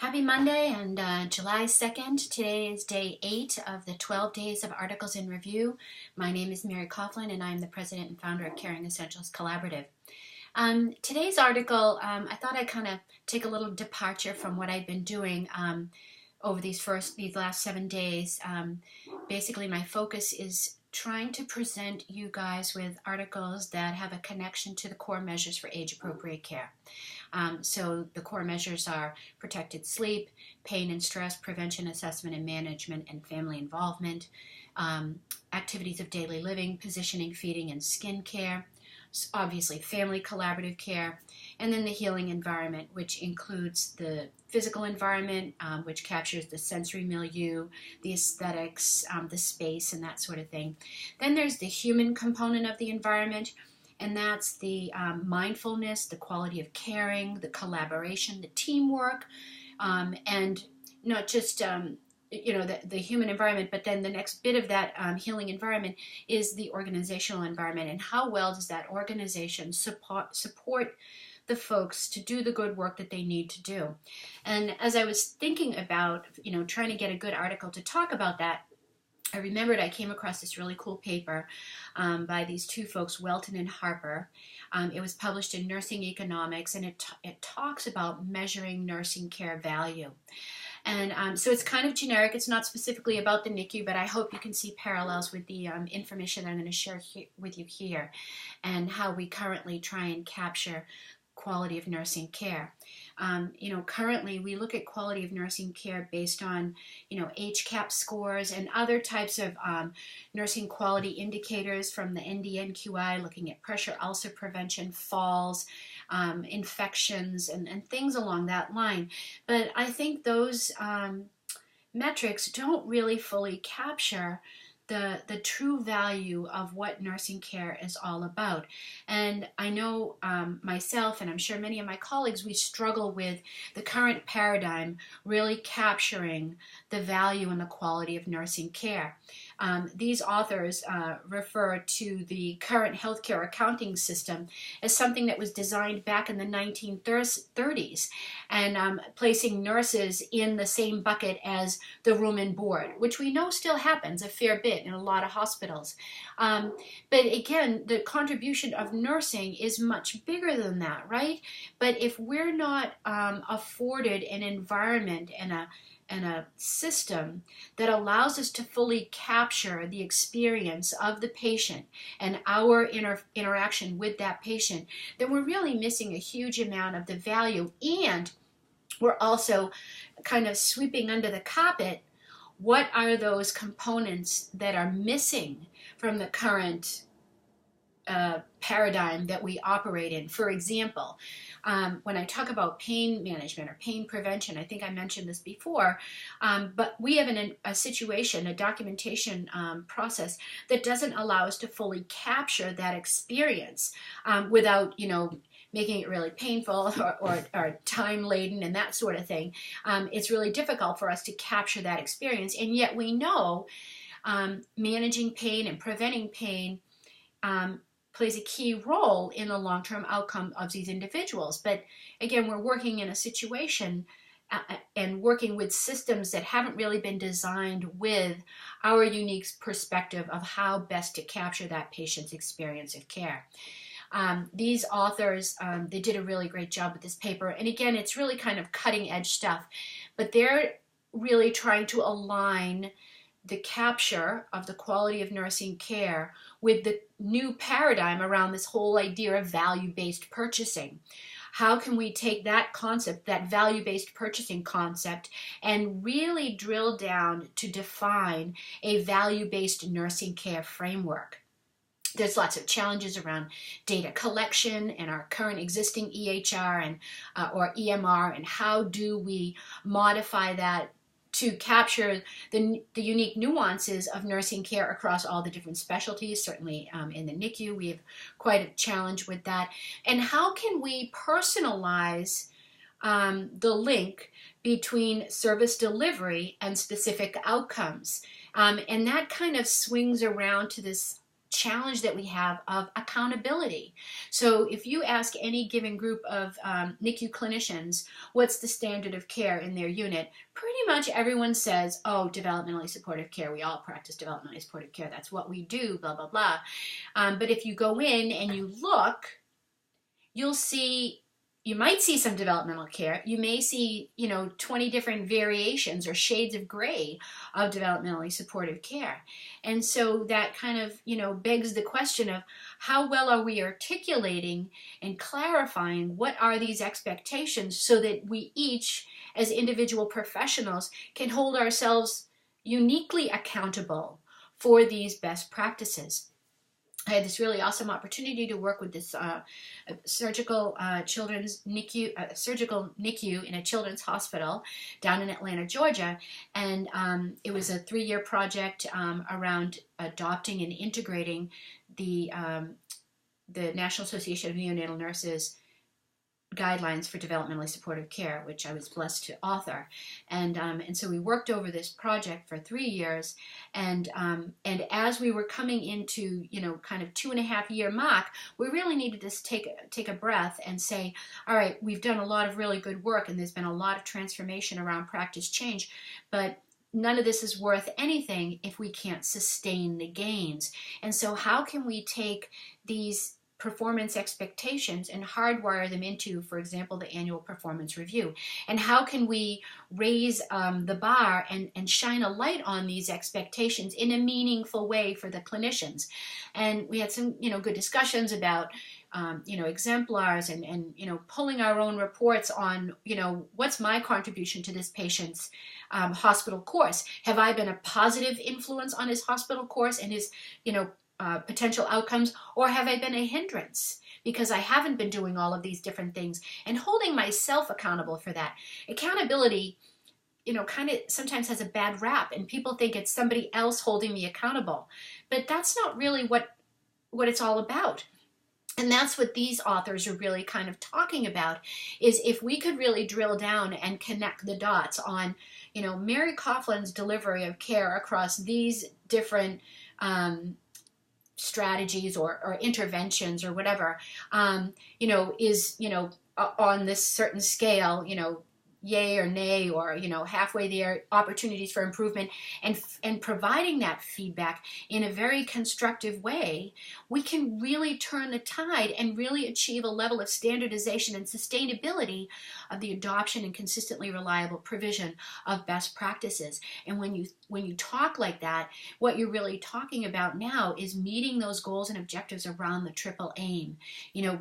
Happy Monday and July 2nd. Today is day 8 of the 12 days of articles in review. My name is Mary Coughlin and I'm the president and founder of Caring Essentials Collaborative. Today's article, I thought I'd kind of take a little departure from what I've been doing over these last 7 days. Basically, my focus is trying to present you guys with articles that have a connection to the core measures for age-appropriate care. So the core measures are protected sleep, pain and stress prevention, assessment and management, and family involvement, activities of daily living, positioning, feeding, and skin care, obviously family collaborative care, and then the healing environment, which includes the physical environment, which captures the sensory milieu, the aesthetics, the space, and that sort of thing. Then there's the human component of the environment, and that's the mindfulness, the quality of caring, the collaboration, the teamwork, and not just the human environment, but then the next bit of that healing environment is the organizational environment, and how well does that organization support the folks to do the good work that they need to do. And as I was thinking about, trying to get a good article to talk about that, I remembered I came across this really cool paper by these two folks, Welton and Harper. It was published in Nursing Economics, and it talks about measuring nursing care value. And so it's kind of generic. It's not specifically about the NICU, but I hope you can see parallels with the information that I'm going to share with you here and how we currently try and capture quality of nursing care. Currently we look at quality of nursing care based on, HCAHPS scores and other types of nursing quality indicators from the NDNQI, looking at pressure ulcer prevention, falls, infections, and things along that line. But I think those metrics don't really fully capture the true value of what nursing care is all about. And I know myself, and I'm sure many of my colleagues, we struggle with the current paradigm really capturing the value and the quality of nursing care. These authors refer to the current healthcare accounting system as something that was designed back in the 1930s and placing nurses in the same bucket as the room and board, which we know still happens a fair bit in a lot of hospitals. But again, the contribution of nursing is much bigger than that, right? But if we're not afforded an environment and a system that allows us to fully capture the experience of the patient and our interaction with that patient, then we're really missing a huge amount of the value, and we're also kind of sweeping under the carpet what are those components that are missing from the current paradigm that we operate in. For example, when I talk about pain management or pain prevention, I think I mentioned this before, but we have a situation, a documentation process that doesn't allow us to fully capture that experience without, making it really painful or time-laden and that sort of thing. It's really difficult for us to capture that experience, and yet we know managing pain and preventing pain plays a key role in the long-term outcome of these individuals. But again, we're working in a situation and working with systems that haven't really been designed with our unique perspective of how best to capture that patient's experience of care. These authors, they did a really great job with this paper. And again, it's really kind of cutting edge stuff, but they're really trying to align the capture of the quality of nursing care with the new paradigm around this whole idea of value-based purchasing. How can we take that concept, that value-based purchasing concept, and really drill down to define a value-based nursing care framework? There's lots of challenges around data collection and our current existing EHR and or EMR, and how do we modify that to capture the unique nuances of nursing care across all the different specialties. Certainly in the NICU, we have quite a challenge with that. And how can we personalize the link between service delivery and specific outcomes? And that kind of swings around to this challenge that we have of accountability. So if you ask any given group of NICU clinicians what's the standard of care in their unit, pretty much everyone says, oh, developmentally supportive care. We all practice developmentally supportive care. That's what we do, blah, blah, blah. But if you go in and you look, you might see some developmental care. You may see, 20 different variations or shades of gray of developmentally supportive care. And so that kind of, begs the question of how well are we articulating and clarifying what are these expectations so that we each, as individual professionals, can hold ourselves uniquely accountable for these best practices. I had this really awesome opportunity to work with this surgical children's NICU, surgical NICU in a children's hospital down in Atlanta, Georgia, and it was a 3-year project around adopting and integrating the National Association of Neonatal Nurses guidelines for developmentally supportive care, which I was blessed to author, and so we worked over this project for 3 years, and as we were coming into kind of 2.5-year mark, we really needed to take a breath and say, all right, we've done a lot of really good work, and there's been a lot of transformation around practice change, but none of this is worth anything if we can't sustain the gains. And so how can we take these performance expectations and hardwire them into, for example, the annual performance review? And how can we raise the bar and shine a light on these expectations in a meaningful way for the clinicians? And we had some, good discussions about, exemplars and pulling our own reports on, what's my contribution to this patient's hospital course? Have I been a positive influence on his hospital course and his, potential outcomes, or have I been a hindrance because I haven't been doing all of these different things, and holding myself accountable for that? Accountability, kind of sometimes has a bad rap, and people think it's somebody else holding me accountable, but that's not really what it's all about. And that's what these authors are really kind of talking about, is if we could really drill down and connect the dots on, Mary Coughlin's delivery of care across these different strategies or interventions or whatever, is, on this certain scale, yay or nay, or halfway there, opportunities for improvement, and providing that feedback in a very constructive way, we can really turn the tide and really achieve a level of standardization and sustainability of the adoption and consistently reliable provision of best practices. And when you talk like that, what you're really talking about now is meeting those goals and objectives around the triple aim,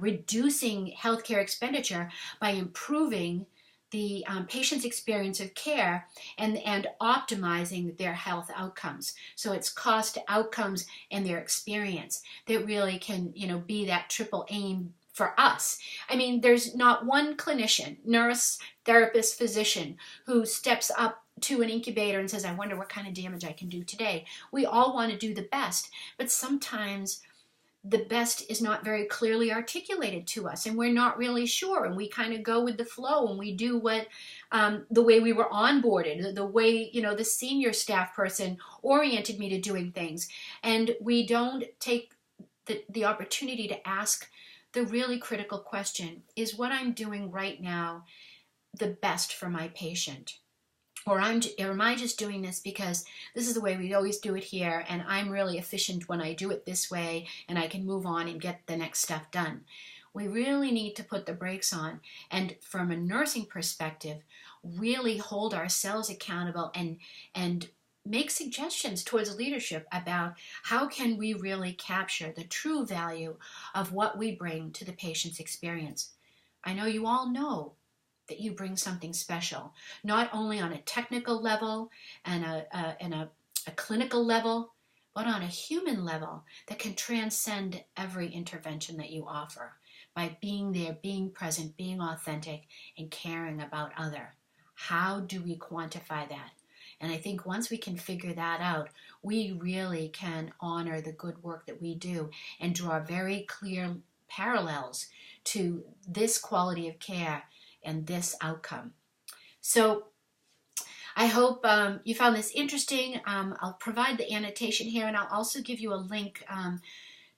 reducing healthcare expenditure by improving the patient's experience of care and optimizing their health outcomes. So it's cost, outcomes, and their experience that really can, be that triple aim for us. I mean, there's not one clinician, nurse, therapist, physician who steps up to an incubator and says, I wonder what kind of damage I can do today. We all want to do the best, but sometimes the best is not very clearly articulated to us, and we're not really sure, and we kind of go with the flow, and we do what the way we were onboarded, the way the senior staff person oriented me to doing things, and we don't take the opportunity to ask the really critical question: is what I'm doing right now the best for my patient? Or am I just doing this because this is the way we always do it here, and I'm really efficient when I do it this way, and I can move on and get the next stuff done? We really need to put the brakes on, and from a nursing perspective, really hold ourselves accountable and make suggestions towards leadership about how can we really capture the true value of what we bring to the patient's experience. I know you all know that you bring something special, not only on a technical level and a clinical level, but on a human level that can transcend every intervention that you offer by being there, being present, being authentic, and caring about other. How do we quantify that? And I think once we can figure that out, we really can honor the good work that we do and draw very clear parallels to this quality of care and this outcome. So I hope you found this interesting. I'll provide the annotation here, and I'll also give you a link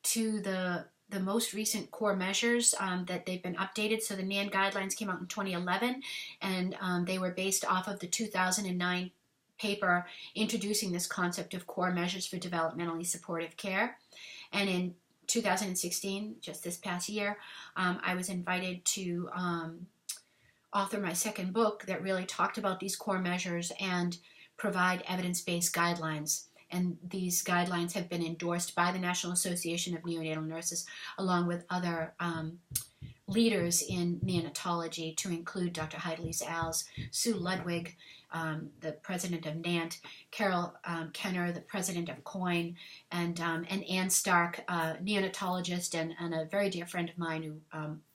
to the most recent core measures that they've been updated. So the NAN guidelines came out in 2011, and they were based off of the 2009 paper introducing this concept of core measures for developmentally supportive care. And in 2016, just this past year, I was invited to author my second book that really talked about these core measures and provide evidence-based guidelines. And these guidelines have been endorsed by the National Association of Neonatal Nurses, along with other leaders in neonatology, to include Dr. Heidelise Alls, Sue Ludwig, the president of NANT, Carol Kenner, the president of COIN, and Ann Stark, a neonatologist and a very dear friend of mine who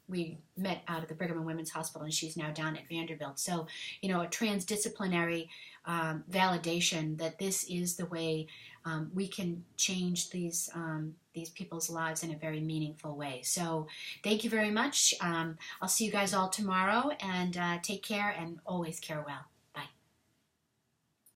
we met out of the Brigham and Women's Hospital, and she's now down at Vanderbilt. So, a transdisciplinary validation that this is the way we can change these people's lives in a very meaningful way. So thank you very much. I'll see you guys all tomorrow, and take care and always care well.